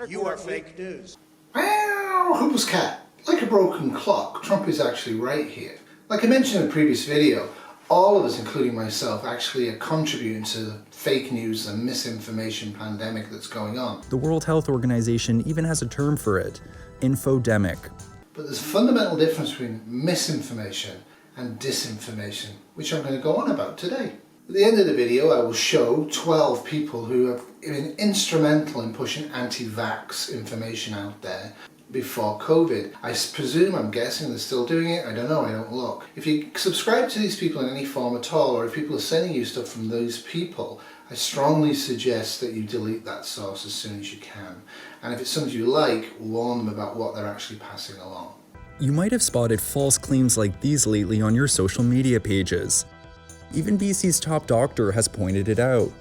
You are fake news. Wow, Huples cat. Like a broken clock, Trump is actually right here. Like I mentioned in a previous video, all of us, including myself, actually are contributing to the fake news and misinformation pandemic that's going on. The World Health Organization even has a term for it, infodemic. But there's a fundamental difference between misinformation and disinformation, which I'm going to go on about today. At the end of the video, I will show 12 people who have been instrumental in pushing anti-vax information out there before COVID. I presume, I'm guessing they're still doing it. I don't know, I don't look. If you subscribe to these people in any form at all, or if people are sending you stuff from those people, I strongly suggest that you delete that source as soon as you can. And if it's something you like, warn them about what they're actually passing along. You might have spotted false claims like these lately on your social media pages. Even BC's top doctor has pointed it out.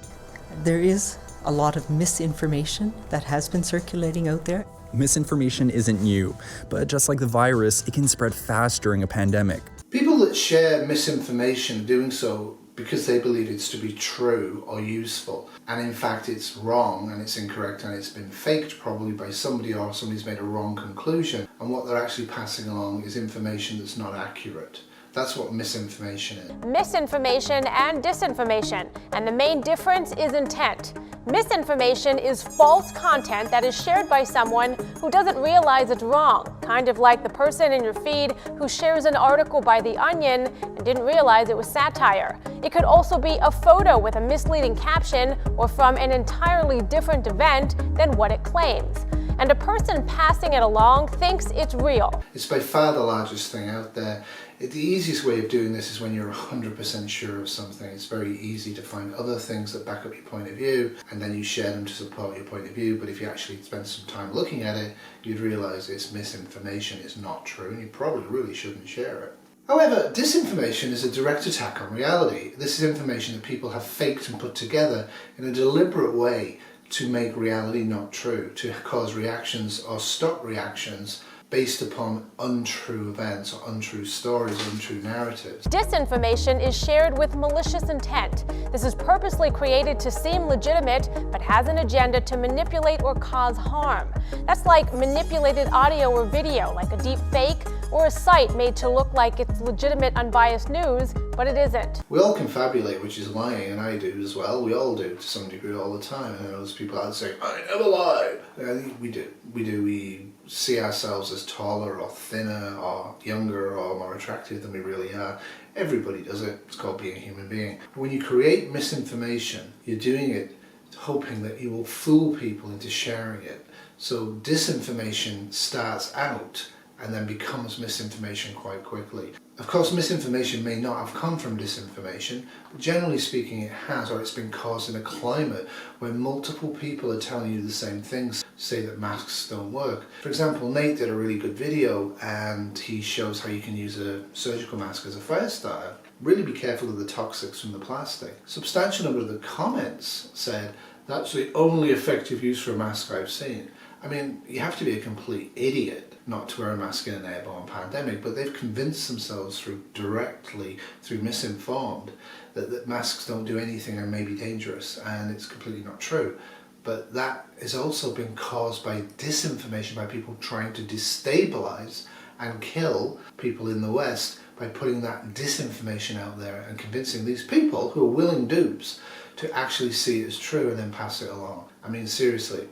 There is a lot of misinformation that has been circulating out there. Misinformation isn't new, but just like the virus, it can spread fast during a pandemic. People that share misinformation are doing so because they believe it's to be true or useful, and in fact it's wrong and it's incorrect and it's been faked probably by somebody, or somebody's made a wrong conclusion, and what they're actually passing along is information that's not accurate. That's what misinformation is. Misinformation and disinformation, and the main difference is intent. Misinformation is false content that is shared by someone who doesn't realize it's wrong, kind of like the person in your feed who shares an article by The Onion and didn't realize it was satire. It could also be a photo with a misleading caption or from an entirely different event than what it claims. And a person passing it along thinks it's real. It's by far the largest thing out there. The easiest way of doing this is when you're 100% sure of something. It's very easy to find other things that back up your point of view, and then you share them to support your point of view. But if you actually spend some time looking at it, you'd realize it's misinformation, it's not true, and you probably really shouldn't share it. However, disinformation is a direct attack on reality. This is information that people have faked and put together in a deliberate way to make reality not true, to cause reactions or stop reactions based upon untrue events or untrue stories or untrue narratives. Disinformation is shared with malicious intent. This is purposely created to seem legitimate, but has an agenda to manipulate or cause harm. That's like manipulated audio or video, like a deep fake, or a site made to look like it's legitimate, unbiased news, but it isn't. We all confabulate, which is lying, and I do as well. We all do to some degree all the time. And those people out saying, I never lied. We do. We see ourselves as taller or thinner or younger or more attractive than we really are. Everybody does it. It's called being a human being. But when you create misinformation, you're doing it hoping that you will fool people into sharing it. So disinformation starts out and then becomes misinformation quite quickly. Of course, misinformation may not have come from disinformation, but generally speaking it has, or it's been caused in a climate where multiple people are telling you the same things, say that masks don't work. For example, Nate did a really good video and he shows how you can use a surgical mask as a fire starter. Really be careful of the toxics from the plastic. Substantial number of the comments said, that's the only effective use for a mask I've seen. I mean, you have to be a complete idiot not to wear a mask in an airborne pandemic, but they've convinced themselves through misinformed, that masks don't do anything and may be dangerous, and it's completely not true. But that has also been caused by disinformation, by people trying to destabilize and kill people in the West by putting that disinformation out there and convincing these people who are willing dupes to actually see it as true and then pass it along. I mean, seriously.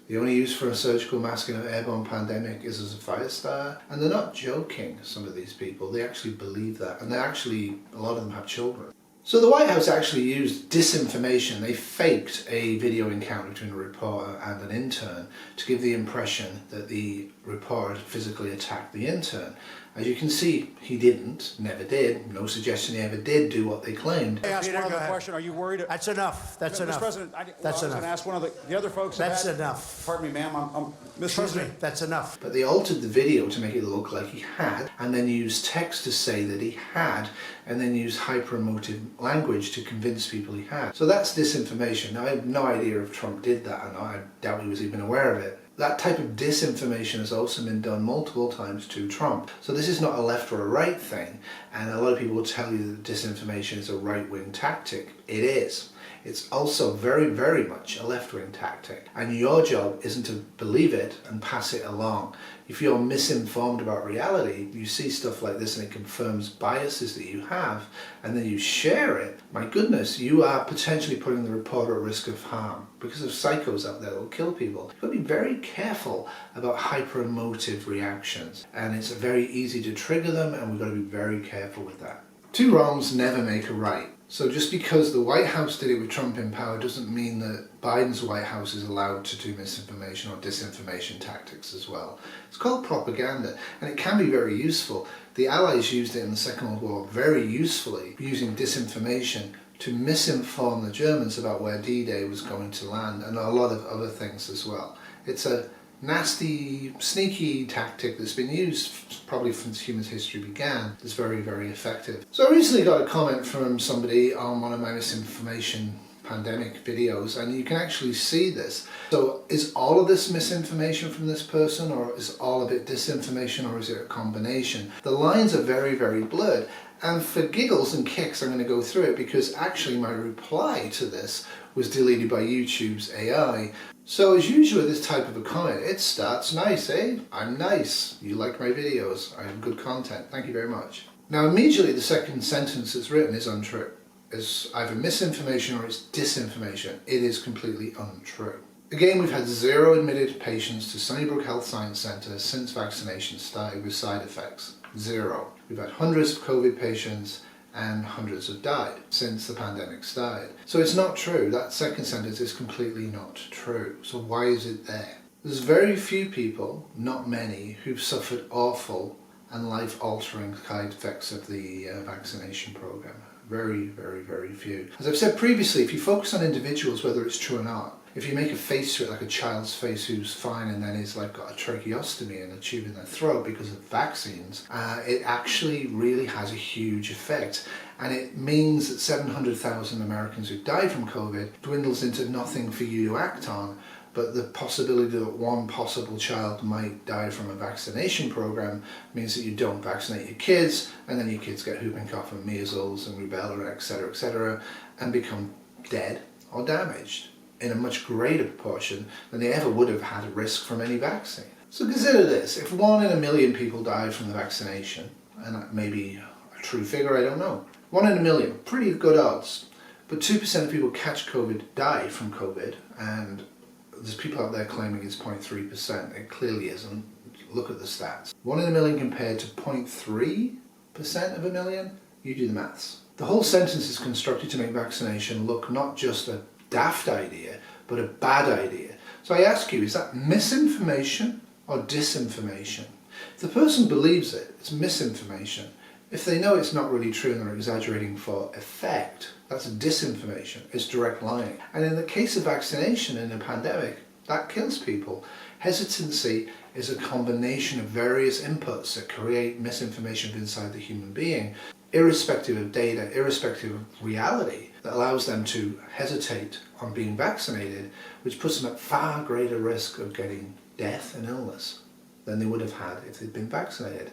The only use for a surgical mask in an airborne pandemic is as a fire starter. And they're not joking, some of these people. They actually believe that. And a lot of them have children. So the White House actually used disinformation. They faked a video encounter between a reporter and an intern to give the impression that the reporter had physically attacked the intern. As you can see, he didn't, never did. No suggestion he ever did do what they claimed. I asked one other question. Are you worried? That's enough. That's Mr. enough. President, That's I was enough. going to ask one of the other folks. That's enough. Pardon me, ma'am. Mr. Excuse me. President. That's enough. But they altered the video to make it look like he had, and then used text to say that he had, and then used hyper-emotive language to convince people he had. So that's disinformation. Now, I have no idea if Trump did that or not. I doubt he was even aware of it. That type of disinformation has also been done multiple times to Trump. So this is not a left or a right thing, and a lot of people will tell you that disinformation is a right-wing tactic. It is. it's also very, very much a left-wing tactic. And your job isn't to believe it and pass it along. If you're misinformed about reality, you see stuff like this and it confirms biases that you have, and then you share it, my goodness, you are potentially putting the reporter at risk of harm because of psychos out there that will kill people. You've got to be very careful about hyper-emotive reactions, and it's very easy to trigger them, and we've got to be very careful with that. Two wrongs never make a right. So just because the White House did it with Trump in power doesn't mean that Biden's White House is allowed to do misinformation or disinformation tactics as well. It's called propaganda, and it can be very useful. The Allies used it in the Second World War very usefully, using disinformation to misinform the Germans about where D-Day was going to land, and a lot of other things as well. It's a nasty, sneaky tactic that's been used probably since human history began. It's very, very effective. So I recently got a comment from somebody on one of my misinformation pandemic videos, and you can actually see this. So is all of this misinformation from this person, or is all of it disinformation, or is it a combination? The lines are very, very blurred. And for giggles and kicks, I'm going to go through it because actually my reply to this was deleted by YouTube's AI. So as usual with this type of a comment, it starts nice, eh? I'm nice. You like my videos. I have good content. Thank you very much. Now immediately the second sentence that's written is untrue. It's either misinformation or it's disinformation. It is completely untrue. Again, we've had 0 admitted patients to Sunnybrook Health Science Centre since vaccination started with side effects. 0. We've had hundreds of COVID patients and hundreds have died since the pandemic started. So it's not true. That second sentence is completely not true. So why is it there? There's very few people, not many, who've suffered awful and life-altering side effects of the vaccination program. Very, very, very few. As I've said previously, if you focus on individuals, whether it's true or not, if you make a face to it like a child's face who's fine and then is like got a tracheostomy and a tube in their throat because of vaccines, it actually really has a huge effect. And it means that 700,000 Americans who died from COVID dwindles into nothing for you to act on, but the possibility that one possible child might die from a vaccination program means that you don't vaccinate your kids, and then your kids get whooping cough and measles and rubella, etc., and become dead or damaged in a much greater proportion than they ever would have had a risk from any vaccine. So consider this, if 1 in a million people died from the vaccination, and that may be a true figure, I don't know. 1 in a million, pretty good odds. But 2% of people catch COVID die from COVID, and there's people out there claiming it's 0.3%. It clearly isn't. Look at the stats. 1 in a million compared to 0.3% of a million, you do the maths. The whole sentence is constructed to make vaccination look not just a daft idea, but a bad idea. So I ask you, is that misinformation or disinformation? If the person believes it, it's misinformation. If they know it's not really true and they're exaggerating for effect, that's disinformation. It's direct lying. And in the case of vaccination in a pandemic, that kills people. Hesitancy is a combination of various inputs that create misinformation inside the human being, irrespective of data, irrespective of reality, that allows them to hesitate on being vaccinated, which puts them at far greater risk of getting death and illness than they would have had if they'd been vaccinated.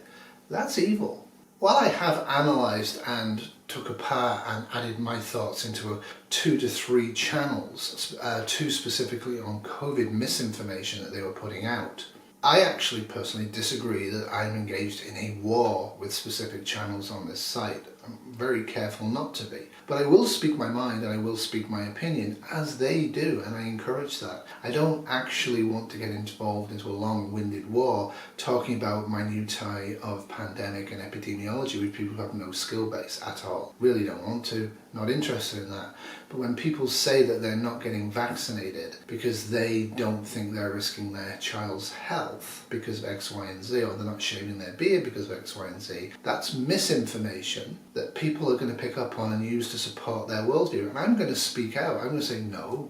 That's evil. While I have analysed and took apart and added my thoughts into 2 to 3 channels, 2 specifically on COVID misinformation that they were putting out, I actually personally disagree that I'm engaged in a war with specific channels on this site. I'm very careful not to be. But I will speak my mind and I will speak my opinion as they do, and I encourage that. I don't actually want to get involved into a long-winded war talking about minutiae of pandemic and epidemiology with people who have no skill base at all. Really don't want to, not interested in that. But when people say that they're not getting vaccinated because they don't think they're risking their child's health because of X, Y, and Z, or they're not shaving their beard because of X, Y, and Z, that's misinformation that people are going to pick up on and use to support their worldview. And I'm going to speak out. I'm going to say, no,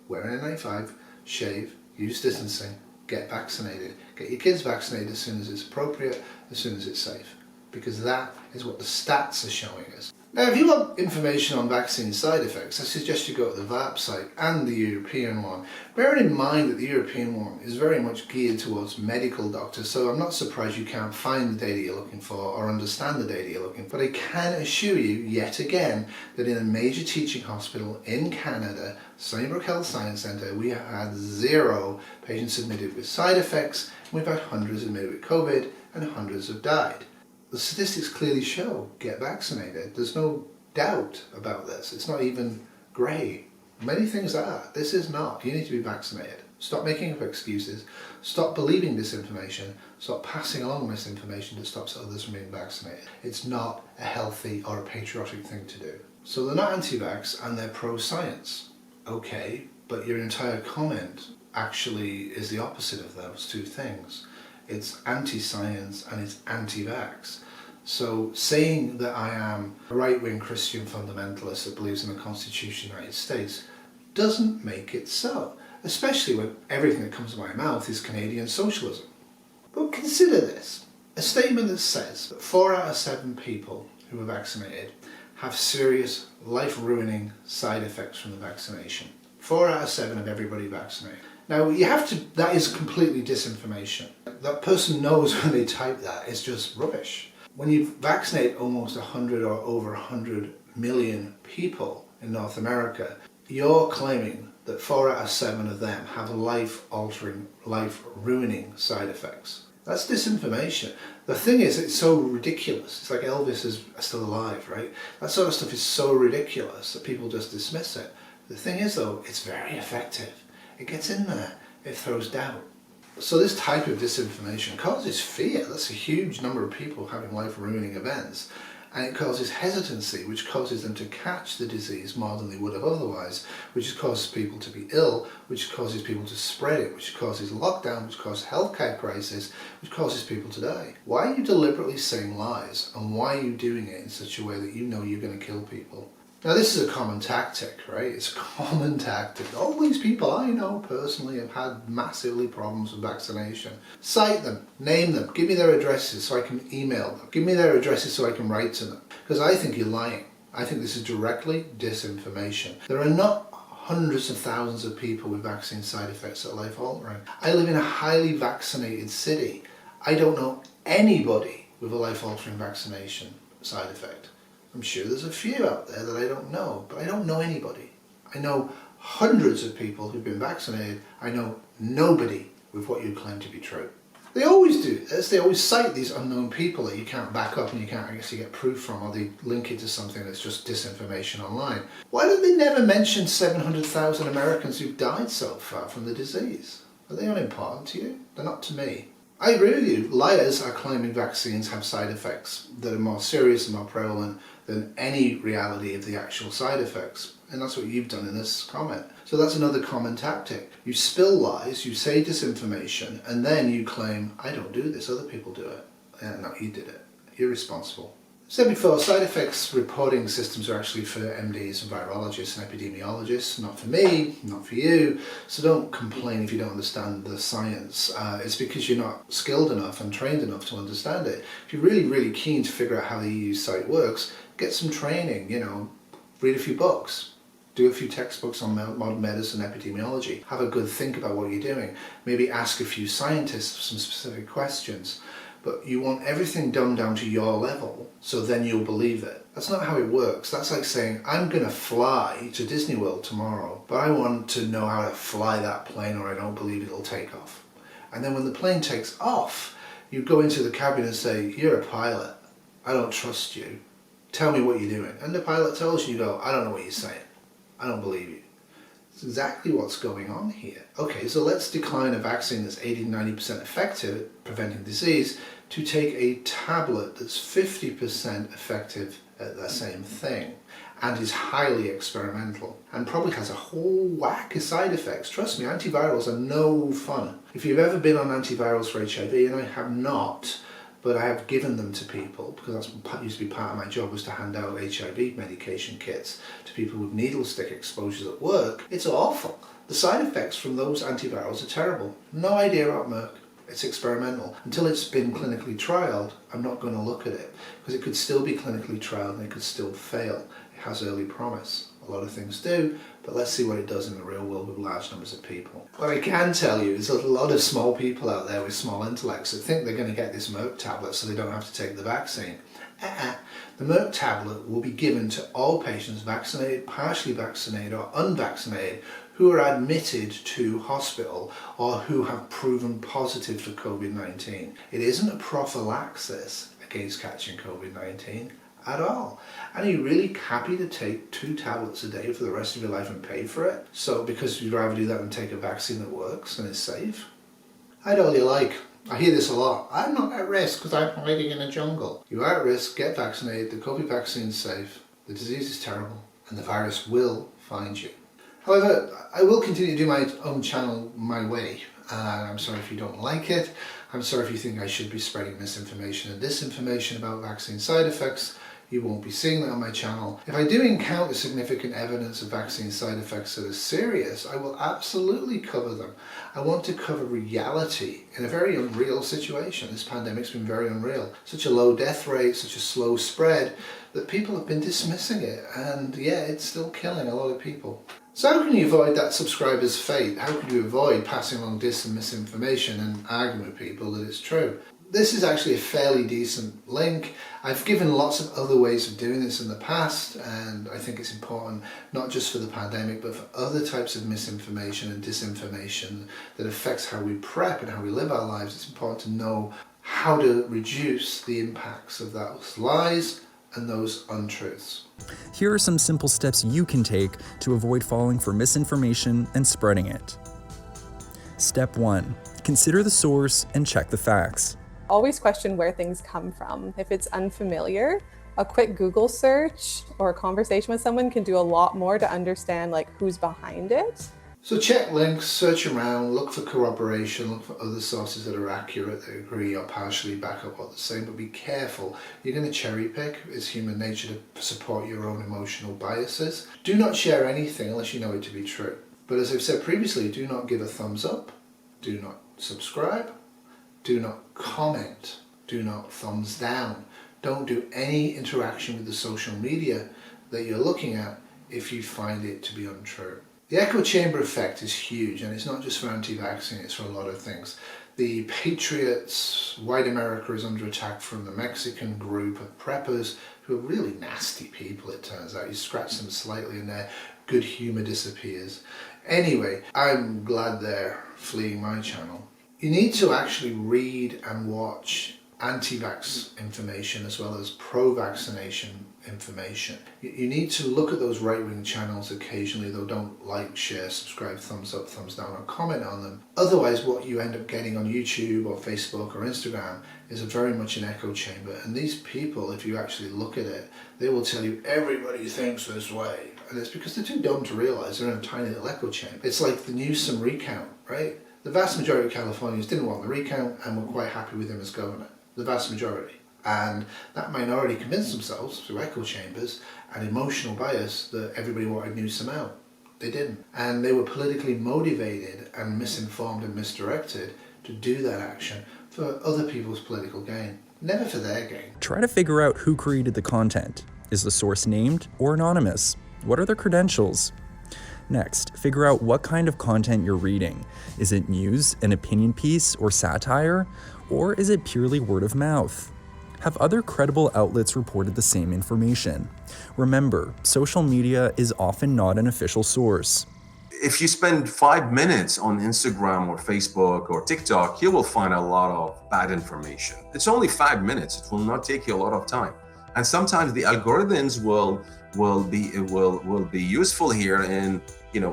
wear an N95, shave, use distancing, get vaccinated. Get your kids vaccinated as soon as it's appropriate, as soon as it's safe. Because that is what the stats are showing us. Now, if you want information on vaccine side effects, I suggest you go to the VAP site and the European one. Bearing in mind that the European one is very much geared towards medical doctors, so I'm not surprised you can't find the data you're looking for or understand the data you're looking for. But I can assure you, yet again, that in a major teaching hospital in Canada, Sunnybrook Health Science Centre, we have had 0 patients admitted with side effects, and we've had hundreds admitted with COVID, and hundreds have died. The statistics clearly show, get vaccinated. There's no doubt about this. It's not even grey. Many things are. This is not. You need to be vaccinated. Stop making up excuses. Stop believing disinformation. Stop passing along misinformation that stops others from being vaccinated. It's not a healthy or a patriotic thing to do. So they're not anti-vax and they're pro-science. Okay, but your entire comment actually is the opposite of those two things. It's anti-science and it's anti-vax. So saying that I am a right-wing Christian fundamentalist that believes in the Constitution of the United States doesn't make it so, especially when everything that comes to my mouth is Canadian socialism. But consider this, a statement that says that 4 out of 7 people who are vaccinated have serious life-ruining side effects from the vaccination. 4 out of 7 of everybody vaccinated. Now, that is completely disinformation. That person knows when they type that, it's just rubbish. When you vaccinate almost 100 or over 100 million people in North America, you're claiming that 4 out of 7 of them have life-altering, life-ruining side effects. That's disinformation. The thing is, it's so ridiculous. It's like Elvis is still alive, right? That sort of stuff is so ridiculous that people just dismiss it. The thing is, though, it's very effective. It gets in there, it throws doubt. So this type of disinformation causes fear. That's a huge number of people having life-ruining events. And it causes hesitancy, which causes them to catch the disease more than they would have otherwise, which causes people to be ill, which causes people to spread it, which causes lockdown, which causes healthcare crisis, which causes people to die. Why are you deliberately saying lies? And why are you doing it in such a way that you know you're going to kill people? Now, this is a common tactic, right? It's a common tactic. All these people I know personally have had massively problems with vaccination. Cite them, name them, give me their addresses so I can email them. Give me their addresses so I can write to them. Because I think you're lying. I think this is directly disinformation. There are not hundreds of thousands of people with vaccine side effects that are life-altering. I live in a highly vaccinated city. I don't know anybody with a life-altering vaccination side effect. I'm sure there's a few out there that I don't know, but I don't know anybody. I know hundreds of people who've been vaccinated. I know nobody with what you claim to be true. They always do this. They always cite these unknown people that you can't back up and you can't actually get proof from, or they link it to something that's just disinformation online. Why do they never mention 700,000 Americans who've died so far from the disease? Are they unimportant to you? They're not to me. I agree with you. Liars are claiming vaccines have side effects that are more serious and more prevalent than any reality of the actual side effects. And that's what you've done in this comment. So that's another common tactic. You spill lies, you say disinformation, and then you claim, I don't do this, other people do it. No, you did it. You're responsible. Said before, side effects reporting systems are actually for MDs and virologists and epidemiologists, not for me, not for you. So don't complain if you don't understand the science. It's because you're not skilled enough and trained enough to understand it. If you're really, really keen to figure out how the EU site works, get some training, read a few books. Do a few textbooks on modern medicine and epidemiology. Have a good think about what you're doing. Maybe ask a few scientists some specific questions. But you want everything done down to your level, so then you'll believe it. That's not how it works. That's like saying, I'm going to fly to Disney World tomorrow, but I want to know how to fly that plane or I don't believe it'll take off. And then when the plane takes off, you go into the cabin and say, you're a pilot. I don't trust you. Tell me what you're doing. And the pilot tells you, you go, I don't know what you're saying. I don't believe you. It's exactly what's going on here. Okay, so let's decline a vaccine that's 80-90% effective at preventing disease to take a tablet that's 50% effective at that same thing and is highly experimental and probably has a whole whack of side effects. Trust me, antivirals are no fun. If you've ever been on antivirals for HIV, and I have not, but I have given them to people because that used to be part of my job, was to hand out HIV medication kits to people with needle stick exposures at work. It's awful. The side effects from those antivirals are terrible. No idea about Merck. It's experimental. Until it's been clinically trialed, I'm not going to look at it, because it could still be clinically trialed and it could still fail. It has early promise. A lot of things do, but let's see what it does in the real world with large numbers of people. What I can tell you is there's a lot of small people out there with small intellects that think they're going to get this Merck tablet so they don't have to take the vaccine. The Merck tablet will be given to all patients vaccinated, partially vaccinated or unvaccinated who are admitted to hospital or who have proven positive for COVID-19. It isn't a prophylaxis against catching COVID-19 at all. And are you really happy to take 2 tablets a day for the rest of your life and pay for it? So because you'd rather do that than take a vaccine that works and is safe? Hide all you like. I hear this a lot. I'm not at risk because I'm hiding in a jungle. You are at risk, get vaccinated, the COVID vaccine is safe, the disease is terrible, and the virus will find you. However, I will continue to do my own channel my way. I'm sorry if you don't like it. I'm sorry if you think I should be spreading misinformation and disinformation about vaccine side effects. You won't be seeing that on my channel. If I do encounter significant evidence of vaccine side effects that are serious, I will absolutely cover them. I want to cover reality in a very unreal situation. This pandemic's been very unreal. Such a low death rate, such a slow spread, that people have been dismissing it. And yeah, it's still killing a lot of people. So how can you avoid that subscriber's fate? How can you avoid passing along dis and misinformation and arguing with people that it's true? This is actually a fairly decent link. I've given lots of other ways of doing this in the past, and I think it's important not just for the pandemic but for other types of misinformation and disinformation that affects how we prep and how we live our lives. It's important to know how to reduce the impacts of those lies and those untruths. Here are some simple steps you can take to avoid falling for misinformation and spreading it. Step 1. Consider the source and check the facts. Always question where things come from. If it's unfamiliar, a quick Google search or a conversation with someone can do a lot more to understand who's behind it. So check links, search around, look for corroboration, look for other sources that are accurate, that agree or partially back up what they're saying, but be careful. You're going to cherry pick. It's human nature to support your own emotional biases. Do not share anything unless you know it to be true. But as I've said previously, do not give a thumbs up, do not subscribe, do not comment, do not thumbs down. Don't do any interaction with the social media that you're looking at if you find it to be untrue. The echo chamber effect is huge, and it's not just for anti-vaccine, it's for a lot of things. The patriots, white America is under attack from the Mexican group of preppers who are really nasty people, it turns out. You scratch them slightly and their good humor disappears. Anyway, I'm glad they're fleeing my channel. You need to actually read and watch anti-vax information as well as pro-vaccination information. You need to look at those right-wing channels occasionally, though don't like, share, subscribe, thumbs up, thumbs down, or comment on them. Otherwise, what you end up getting on YouTube or Facebook or Instagram is very much an echo chamber. And these people, if you actually look at it, they will tell you everybody thinks this way. And it's because they're too dumb to realize they're in a tiny little echo chamber. It's like the Newsom recount, right? The vast majority of Californians didn't want the recount and were quite happy with him as governor. The vast majority. And that minority convinced themselves through echo chambers and emotional bias that everybody wanted Newsom out. They didn't. And they were politically motivated and misinformed and misdirected to do that action for other people's political gain, never for their gain. Try to figure out who created the content. Is the source named or anonymous? What are their credentials? Next, figure out what kind of content you're reading. Is it news, an opinion piece, or satire? Or is it purely word of mouth? Have other credible outlets reported the same information? Remember, social media is often not an official source. If you spend 5 minutes on Instagram or Facebook or TikTok, you will find a lot of bad information. It's only 5 minutes. It will not take you a lot of time. And sometimes the algorithms will be useful here in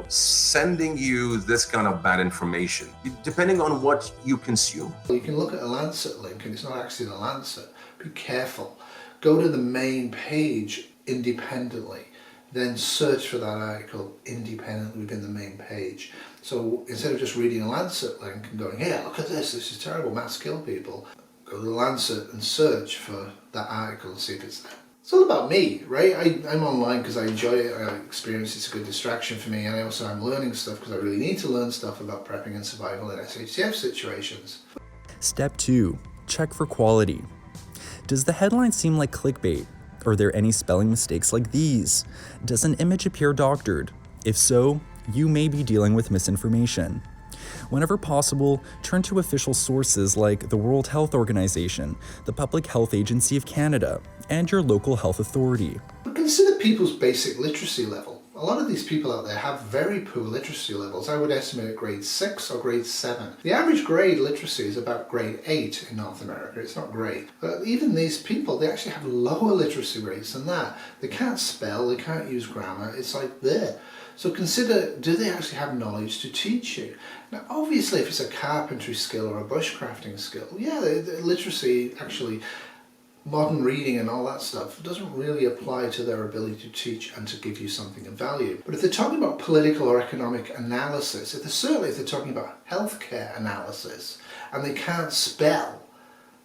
sending you this kind of bad information, depending on what you consume. You can look at a Lancet link and it's not actually the Lancet. Be careful. Go to the main page independently, then search for that article independently within the main page. So instead of just reading a Lancet link and going, yeah, look at this is terrible, mass kill people, go to the Lancet and search for that article and see if it's there. It's all about me, right? I'm online because I enjoy it, I experience it's a good distraction for me, and I also am learning stuff because I really need to learn stuff about prepping and survival in SHTF situations. Step 2. Check for quality. Does the headline seem like clickbait? Are there any spelling mistakes like these? Does an image appear doctored? If so, you may be dealing with misinformation. Whenever possible, turn to official sources like the World Health Organization, the Public Health Agency of Canada, and your local health authority. But consider people's basic literacy level. A lot of these people out there have very poor literacy levels. I would estimate at grade 6 or grade 7. The average grade literacy is about grade 8 in North America. It's not great. But even these people, they actually have lower literacy rates than that. They can't spell, they can't use grammar. It's like there. So consider, do they actually have knowledge to teach you? Now obviously if it's a carpentry skill or a bushcrafting skill, yeah, the literacy actually, modern reading and all that stuff doesn't really apply to their ability to teach and to give you something of value. But if they're talking about political or economic analysis, if they're talking about healthcare analysis and they can't spell,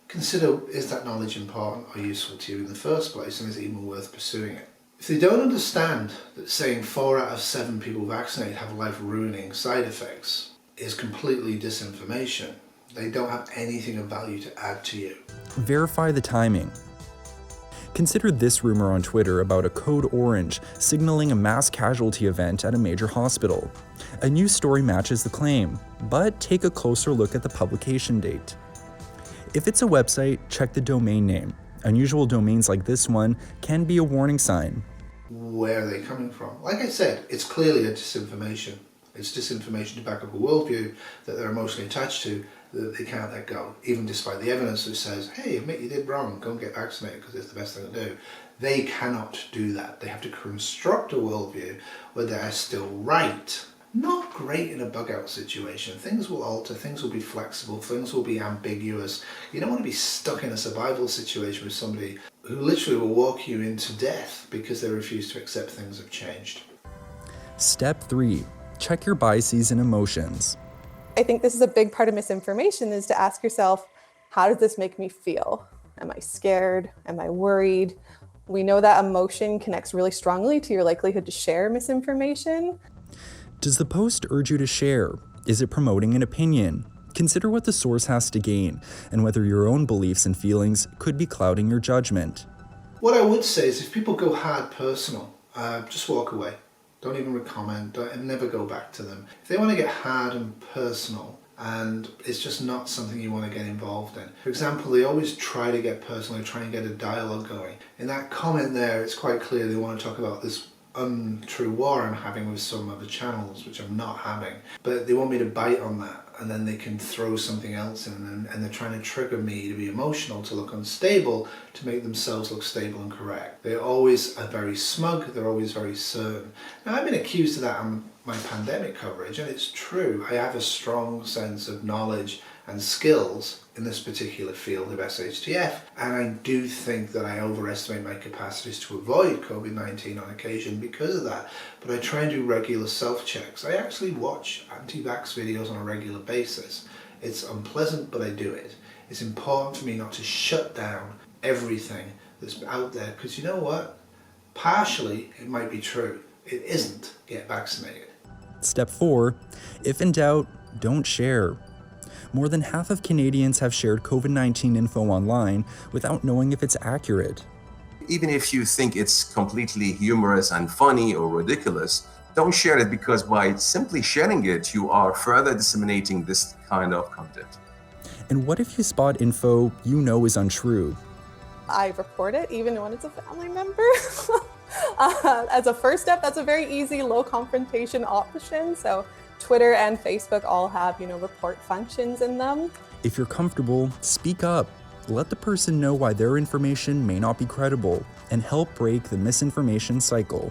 consider, is that knowledge important or useful to you in the first place, and is it even worth pursuing it? If they don't understand that saying 4 out of 7 people vaccinated have life-ruining side effects is completely disinformation, they don't have anything of value to add to you. Verify the timing. Consider this rumor on Twitter about a code orange signaling a mass casualty event at a major hospital. A news story matches the claim, but take a closer look at the publication date. If it's a website, check the domain name. Unusual domains like this one can be a warning sign. Where are they coming from? Like I said, it's clearly a disinformation. It's disinformation to back up a worldview that they're emotionally attached to, that they can't let go, even despite the evidence that says, hey, admit you did wrong, go and get vaccinated because it's the best thing to do. They cannot do that. They have to construct a worldview where they're still right. Not great in a bug out situation. Things will alter, things will be flexible, things will be ambiguous. You don't want to be stuck in a survival situation with somebody who literally will walk you into death because they refuse to accept things have changed. Step 3. Check your biases and emotions. I think this is a big part of misinformation, is to ask yourself, how does this make me feel? Am I scared? Am I worried? We know that emotion connects really strongly to your likelihood to share misinformation. Does the post urge you to share? Is it promoting an opinion? Consider what the source has to gain and whether your own beliefs and feelings could be clouding your judgment. What I would say is if people go hard personal, just walk away. Don't even comment, and never go back to them. If they want to get hard and personal and it's just not something you want to get involved in. For example, they always try to get personal, they try and get a dialogue going. In that comment there, it's quite clear they want to talk about this untrue war I'm having with some other channels, which I'm not having. But they want me to bite on that, and then they can throw something else in, and they're trying to trigger me to be emotional, to look unstable, to make themselves look stable and correct. They always are very smug, they're always very certain. Now I've been accused of that on my pandemic coverage, and it's true. I have a strong sense of knowledge and skills in this particular field of SHTF, and I do think that I overestimate my capacities to avoid COVID-19 on occasion because of that, but I try and do regular self-checks. I actually watch anti-vax videos on a regular basis. It's unpleasant, but I do it. It's important for me not to shut down everything that's out there, because you know what? Partially it might be true. It isn't. Get vaccinated. Step 4. If in doubt, don't share. More than half of Canadians have shared COVID-19 info online without knowing if it's accurate. Even if you think it's completely humorous and funny or ridiculous, don't share it, because by simply sharing it, you are further disseminating this kind of content. And what if you spot info you know is untrue? I report it even when it's a family member. As a first step, that's a very easy, low confrontation option. So Twitter and Facebook all have, report functions in them. If you're comfortable, speak up. Let the person know why their information may not be credible, and help break the misinformation cycle.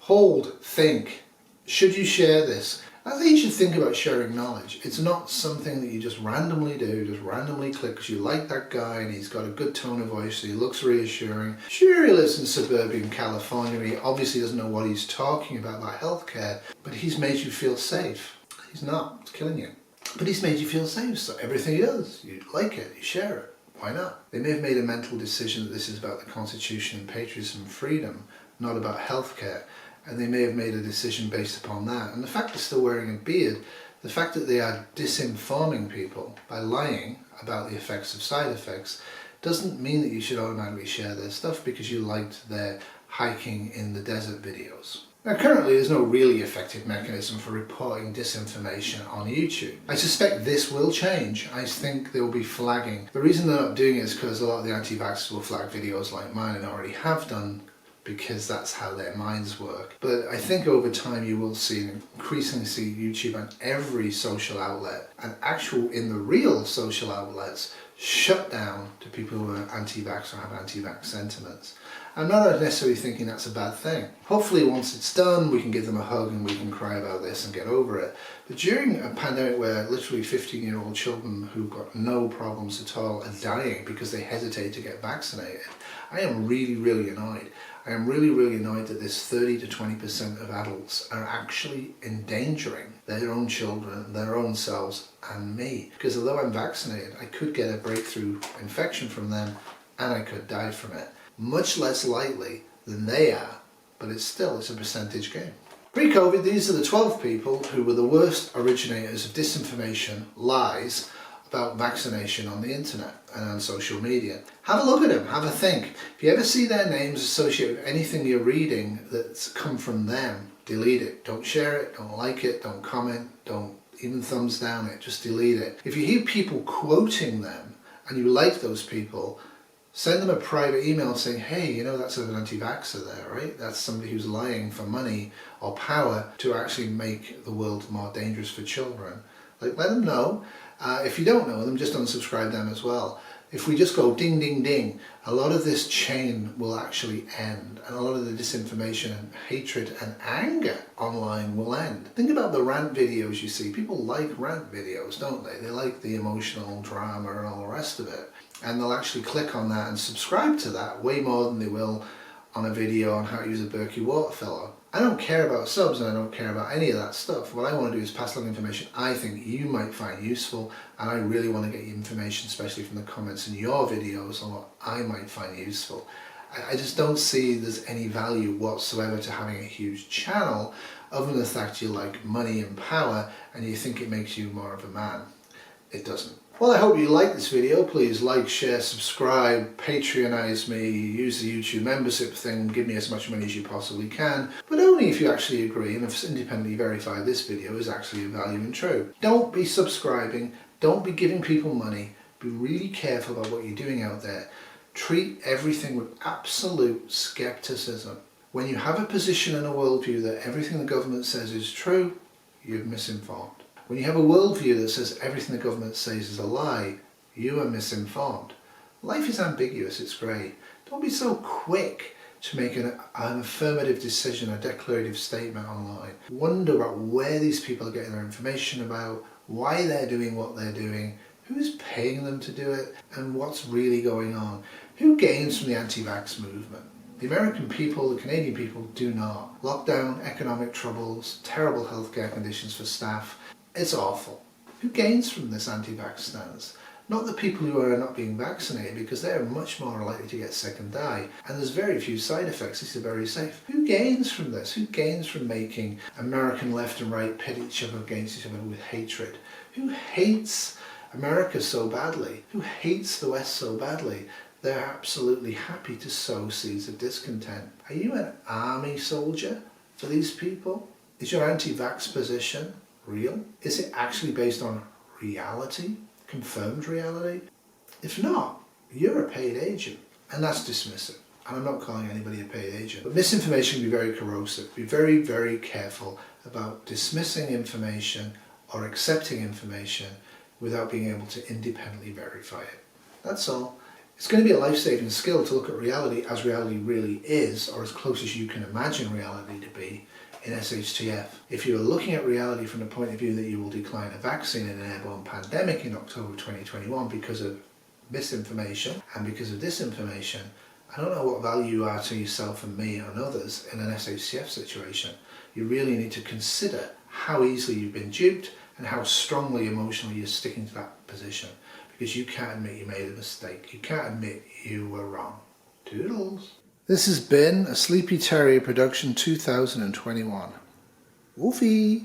Hold, think. Should you share this? I think you should think about sharing knowledge. It's not something that you just randomly do, just randomly click because you like that guy and he's got a good tone of voice, so he looks reassuring. Sure, he lives in suburban California, he obviously doesn't know what he's talking about healthcare, but he's made you feel safe. He's not, it's killing you. But he's made you feel safe, so everything he does, you like it, you share it. Why not? They may have made a mental decision that this is about the Constitution and patriotism and freedom, not about healthcare. And they may have made a decision based upon that. And the fact they're still wearing a beard, The fact that they are disinforming people by lying about the effects of side effects doesn't mean that you should automatically share their stuff because you liked their hiking in the desert videos. Now currently there's no really effective mechanism for reporting disinformation on YouTube. I suspect this will change. I think they will be flagging. The reason they're not doing it is because a lot of the anti-vaxxers will flag videos like mine and already have done, because that's how their minds work. But I think over time you will increasingly see YouTube on every social outlet, and actual in the real social outlets shut down to people who are anti-vax or have anti-vax sentiments. I'm not necessarily thinking that's a bad thing. Hopefully once it's done we can give them a hug and we can cry about this and get over it. But during a pandemic where literally 15-year-old children who've got no problems at all are dying because they hesitate to get vaccinated, I am really annoyed. I am really annoyed that this 30 to 20% of adults are actually endangering their own children, their own selves and me. Because although I'm vaccinated, I could get a breakthrough infection from them and I could die from it. Much less likely than they are, but it's a percentage game. Pre-COVID, these are the 12 people who were the worst originators of disinformation, lies, about vaccination on the internet and on social media. Have a look at them, have a think. If you ever see their names associated with anything you're reading that's come from them, delete it. Don't share it, don't like it, don't comment, don't even thumbs down it, just delete it. If you hear people quoting them and you like those people, send them a private email saying, hey, you know, that's an anti-vaxxer there, right? That's somebody who's lying for money or power to actually make the world more dangerous for children. Like, let them know. If you don't know them, just unsubscribe them as well. If we just go ding, ding, ding, a lot of this chain will actually end, and a lot of the disinformation and hatred and anger online will end. Think about the rant videos you see. People like rant videos, don't they? They like the emotional drama and all the rest of it. And they'll actually click on that and subscribe to that way more than they will on a video on how to use a Berkey water filler. I don't care about subs and I don't care about any of that stuff. What I want to do is pass along information I think you might find useful, and I really want to get you information, especially from the comments in your videos, on what I might find useful. I just don't see there's any value whatsoever to having a huge channel other than the fact you like money and power and you think it makes you more of a man. It doesn't. Well, I hope you like this video. Please like, share, subscribe, Patreonize me, use the YouTube membership thing, give me as much money as you possibly can, but only if you actually agree and if independently verify this video is actually of value and true. Don't be subscribing, don't be giving people money, be really careful about what you're doing out there. Treat everything with absolute skepticism. When you have a position and a worldview that everything the government says is true, you're misinformed. When you have a worldview that says everything the government says is a lie, you are misinformed. Life is ambiguous, it's grey. Don't be so quick to make an affirmative decision, a declarative statement online. Wonder about where these people are getting their information about, why they're doing what they're doing, who's paying them to do it, and what's really going on. Who gains from the anti-vax movement? The American people, the Canadian people do not. Lockdown, economic troubles, terrible healthcare conditions for staff. It's awful. Who gains from this anti-vax stance? Not the people who are not being vaccinated, because they are much more likely to get sick and die, and there's very few side effects. These are very safe. Who gains from this? Who gains from making American left and right pit each other against each other with hatred? Who hates America so badly? Who hates the West so badly? They're absolutely happy to sow seeds of discontent. Are you an army soldier for these people? Is your anti-vax position real? Is it actually based on reality? Confirmed reality? If not, you're a paid agent, and that's dismissive. And I'm not calling anybody a paid agent. But misinformation can be very corrosive. Be very careful about dismissing information or accepting information without being able to independently verify it. That's all. It's going to be a life-saving skill to look at reality as reality really is, or as close as you can imagine reality to be, in SHTF. If you are looking at reality from the point of view that you will decline a vaccine in an airborne pandemic in October 2021 because of misinformation and because of disinformation, I don't know what value you are to yourself and me and others in an SHTF situation. You really need to consider how easily you've been duped and how strongly emotionally you're sticking to that position, because you can't admit you made a mistake. You can't admit you were wrong. Toodles. This has been a Sleepy Terrier production 2021. Woofy!